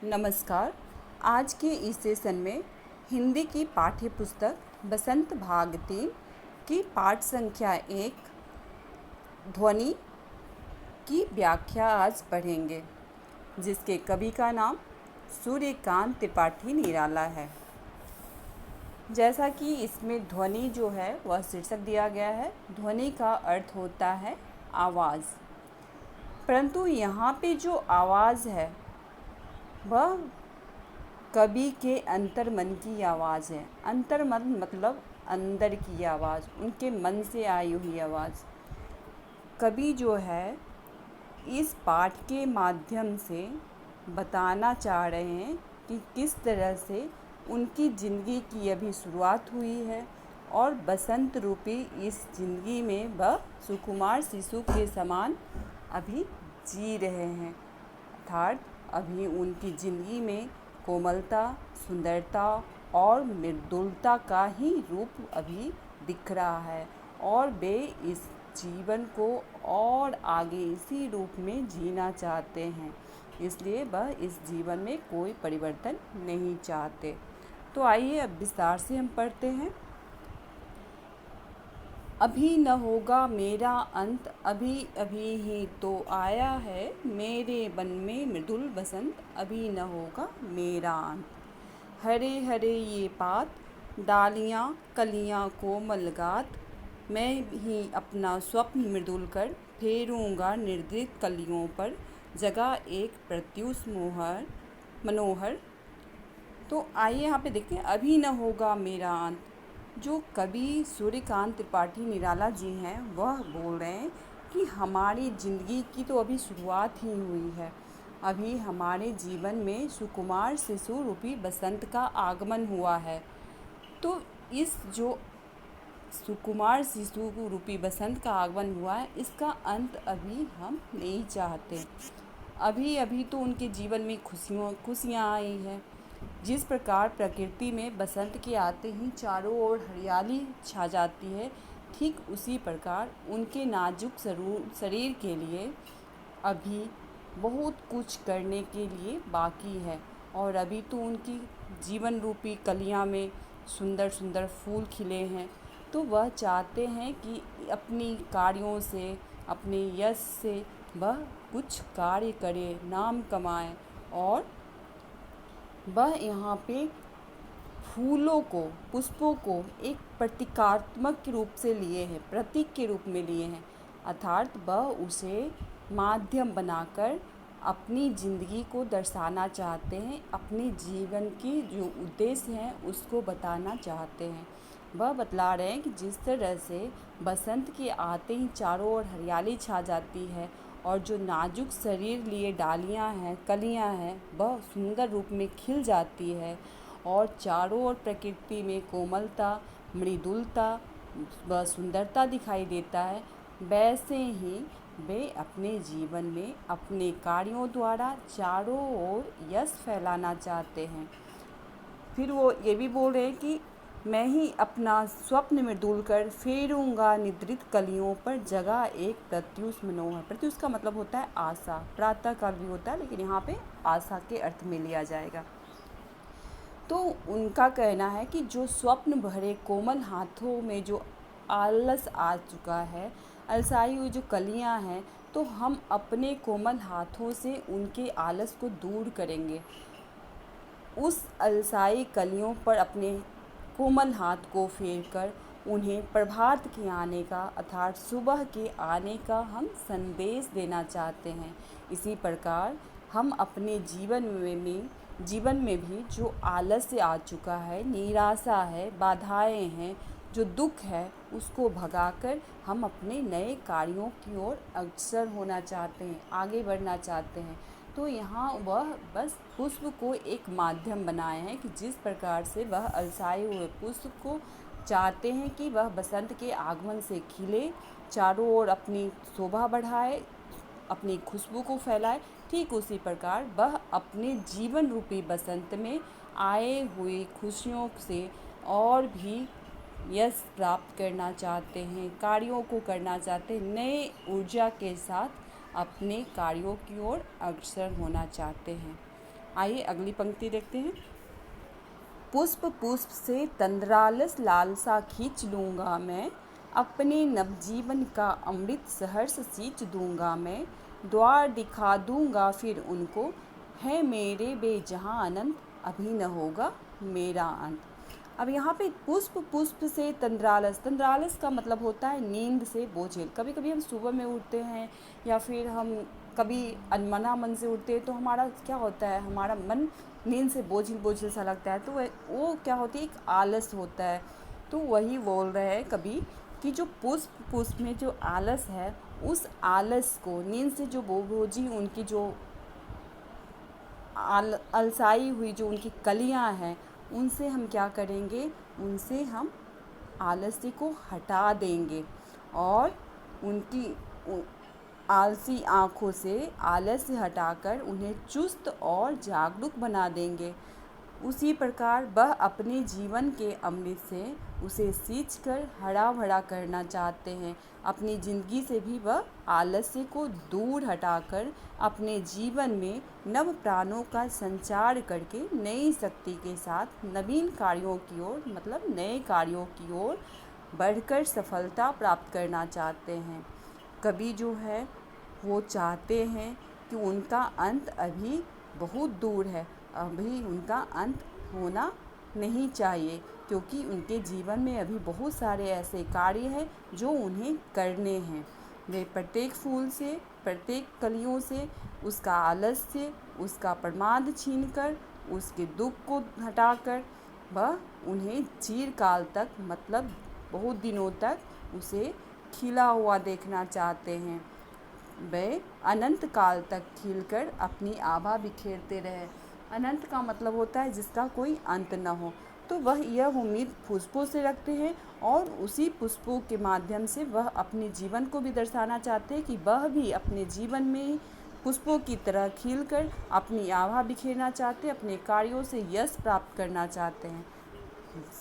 नमस्कार। आज के इस सेशन में हिंदी की पाठ्य पुस्तक बसंत भाग 3 की पाठ संख्या 1 ध्वनि की व्याख्या आज पढ़ेंगे, जिसके कवि का नाम सूर्यकांत त्रिपाठी निराला है। जैसा कि इसमें ध्वनि जो है वह शीर्षक दिया गया है। ध्वनि का अर्थ होता है आवाज़, परंतु यहाँ पे जो आवाज़ है वह कवि के अंतर्मन की आवाज़ है। अंतर्मन मतलब अंदर की आवाज़, उनके मन से आई हुई आवाज़। कवि जो है इस पाठ के माध्यम से बताना चाह रहे हैं कि किस तरह से उनकी ज़िंदगी की अभी शुरुआत हुई है और बसंत रूपी इस ज़िंदगी में वह सुकुमार शिशु के समान अभी जी रहे हैं। अर्थात अभी उनकी ज़िंदगी में कोमलता, सुंदरता और मृदुलता का ही रूप अभी दिख रहा है और वे इस जीवन को और आगे इसी रूप में जीना चाहते हैं। इसलिए वह इस जीवन में कोई परिवर्तन नहीं चाहते। तो आइए अब विस्तार से हम पढ़ते हैं। अभी न होगा मेरा अंत, अभी अभी ही तो आया है मेरे वन में मृदुल बसंत, अभी न होगा मेरा अंत। हरे हरे ये पात, डालियाँ कलियाँ कोमल गात, मैं ही अपना स्वप्न मृदुल कर फेरूँगा निर्दृत कलियों पर, जगह एक प्रत्युष मनोहर। तो आइए यहाँ पे देखते हैं, अभी न होगा मेरा अंत। जो कवि सूर्यकांत त्रिपाठी निराला जी हैं वह बोल रहे हैं कि हमारी ज़िंदगी की तो अभी शुरुआत ही हुई है। अभी हमारे जीवन में सुकुमार शिशु रूपी बसंत का आगमन हुआ है। तो इस जो सुकुमार शिशु रूपी बसंत का आगमन हुआ है, इसका अंत अभी हम नहीं चाहते। अभी अभी तो उनके जीवन में खुशियाँ आई हैं। जिस प्रकार प्रकृति में बसंत के आते ही चारों ओर हरियाली छा जाती है, ठीक उसी प्रकार उनके नाजुक शरीर के लिए अभी बहुत कुछ करने के लिए बाकी है। और अभी तो उनकी जीवन रूपी कलियां में सुंदर सुंदर फूल खिले हैं। तो वह चाहते हैं कि अपनी कार्यों से, अपने यश से वह कुछ कार्य करे, नाम कमाए। और वह यहाँ पे फूलों को, पुष्पों को एक प्रतीकात्मक रूप से लिए हैं, प्रतीक के रूप में लिए हैं। अर्थात वह उसे माध्यम बनाकर अपनी ज़िंदगी को दर्शाना चाहते हैं, अपने जीवन की जो उद्देश्य हैं उसको बताना चाहते हैं। वह बतला रहे हैं कि जिस तरह से बसंत के आते ही चारों ओर हरियाली छा जाती है और जो नाजुक शरीर लिए डालियां हैं, कलियां हैं, वह सुंदर रूप में खिल जाती है और चारों ओर प्रकृति में कोमलता, मृदुलता व सुंदरता दिखाई देता है। वैसे ही वे अपने जीवन में अपने कार्यों द्वारा चारों ओर यश फैलाना चाहते हैं। फिर वो ये भी बोल रहे हैं कि मैं ही अपना स्वप्न मृदुल कर फेरूँगा निद्रित कलियों पर, जगह एक प्रत्युष मनोहर। प्रत्युष का मतलब होता है आशा, प्रातः काल भी होता है, लेकिन यहाँ पे आशा के अर्थ में लिया जाएगा। तो उनका कहना है कि जो स्वप्न भरे कोमल हाथों में जो आलस आ चुका है, अलसाई हुई जो कलियाँ हैं, तो हम अपने कोमल हाथों से उनके आलस को दूर करेंगे। उस अलसाई कलियों पर अपने कोमल हाथ को फेरकर उन्हें प्रभात के आने का, अर्थात सुबह के आने का हम संदेश देना चाहते हैं। इसी प्रकार हम अपने जीवन में भी जो आलस्य आ चुका है, निराशा है, बाधाएं हैं, जो दुख है, उसको भगाकर हम अपने नए कार्यों की ओर अग्रसर होना चाहते हैं, आगे बढ़ना चाहते हैं। तो यहाँ वह बस पुष्प को एक माध्यम बनाए हैं कि जिस प्रकार से वह अलसाए हुए पुष्प को चाहते हैं कि वह बसंत के आगमन से खिले, चारों ओर अपनी शोभा बढ़ाए, अपनी खुशबू को फैलाए, ठीक उसी प्रकार वह अपने जीवन रूपी बसंत में आए हुए खुशियों से और भी यश प्राप्त करना चाहते हैं, कार्यों को करना चाहते हैं, नए ऊर्जा के साथ अपने कार्यों की ओर अग्रसर होना चाहते हैं। आइए अगली पंक्ति देखते हैं। पुष्प पुष्प से तंद्रालस लालसा खींच लूँगा मैं, अपने नवजीवन का अमृत सहर्ष सींच दूँगा मैं, द्वार दिखा दूँगा फिर उनको, है मेरे बेजहाँ अनंत, अभी न होगा मेरा अंत। अब यहाँ पे पुष्प पुष्प से तंद्रालस, तंद्रालस का मतलब होता है नींद से बोझिल। कभी कभी हम सुबह में उठते हैं या फिर हम कभी अनमना मन से उठते हैं तो हमारा क्या होता है, हमारा मन नींद से बोझिल बोझिल सा लगता है, तो वो क्या होती है, एक आलस होता है। तो वही बोल रहे हैं कभी कि जो पुष्प पुष्प में जो आलस है, उस आलस को, नींद से जो बोझी उनकी जो अलसाई हुई जो उनकी कलियां हैं, उनसे हम क्या करेंगे, उनसे हम आलस्य को हटा देंगे और उनकी आलसी आँखों से आलस्य हटाकर उन्हें चुस्त और जागरूक बना देंगे। उसी प्रकार वह अपने जीवन के अमृत से उसे सींचकर हरा भरा करना चाहते हैं। अपनी ज़िंदगी से भी वह आलस्य को दूर हटाकर अपने जीवन में नव प्राणों का संचार करके नई शक्ति के साथ नवीन कार्यों की ओर, मतलब नए कार्यों की ओर बढ़कर सफलता प्राप्त करना चाहते हैं। कवि जो है वो चाहते हैं कि उनका अंत अभी बहुत दूर है, अभी उनका अंत होना नहीं चाहिए, क्योंकि उनके जीवन में अभी बहुत सारे ऐसे कार्य हैं जो उन्हें करने हैं। वे प्रत्येक फूल से, प्रत्येक कलियों से उसका आलस्य, उसका प्रमाद छीनकर, उसके दुख को हटाकर वह उन्हें चिरकाल तक, मतलब बहुत दिनों तक उसे खिला हुआ देखना चाहते हैं। वे अनंत काल तक खिलकर अपनी आभा बिखेरते रहे। अनंत का मतलब होता है जिसका कोई अंत न हो। तो वह यह उम्मीद पुष्पों से रखते हैं और उसी पुष्पों के माध्यम से वह अपने जीवन को भी दर्शाना चाहते हैं कि वह भी अपने जीवन में पुष्पों की तरह खिलकर अपनी आभा बिखेरना चाहते हैं, अपने कार्यों से यश प्राप्त करना चाहते हैं।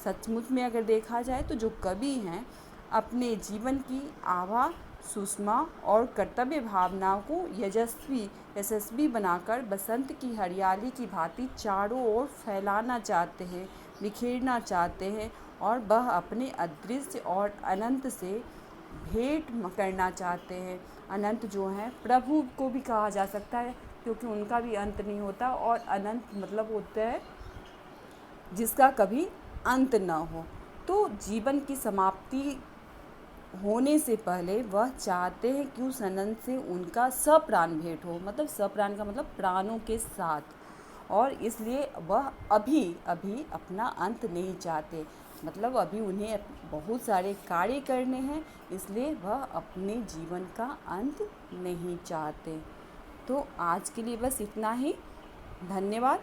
सचमुच में अगर देखा जाए तो जो कवि हैं अपने जीवन की आभा, सुषमा और कर्तव्य भावनाओं को यशस्वी बनाकर बसंत की हरियाली की भांति चारों ओर फैलाना चाहते हैं, बिखेरना चाहते हैं और वह अपने अदृश्य और अनंत से भेंट करना चाहते हैं। अनंत जो है प्रभु को भी कहा जा सकता है, क्योंकि उनका भी अंत नहीं होता, और अनंत मतलब होता है जिसका कभी अंत न हो। तो जीवन की समाप्ति होने से पहले वह चाहते हैं कि उस अनंत से उनका सप्राण भेंट हो, मतलब सप्राण का मतलब प्राणों के साथ, और इसलिए वह अभी अपना अंत नहीं चाहते, मतलब अभी उन्हें बहुत सारे कार्य करने हैं, इसलिए वह अपने जीवन का अंत नहीं चाहते। तो आज के लिए बस इतना ही। धन्यवाद।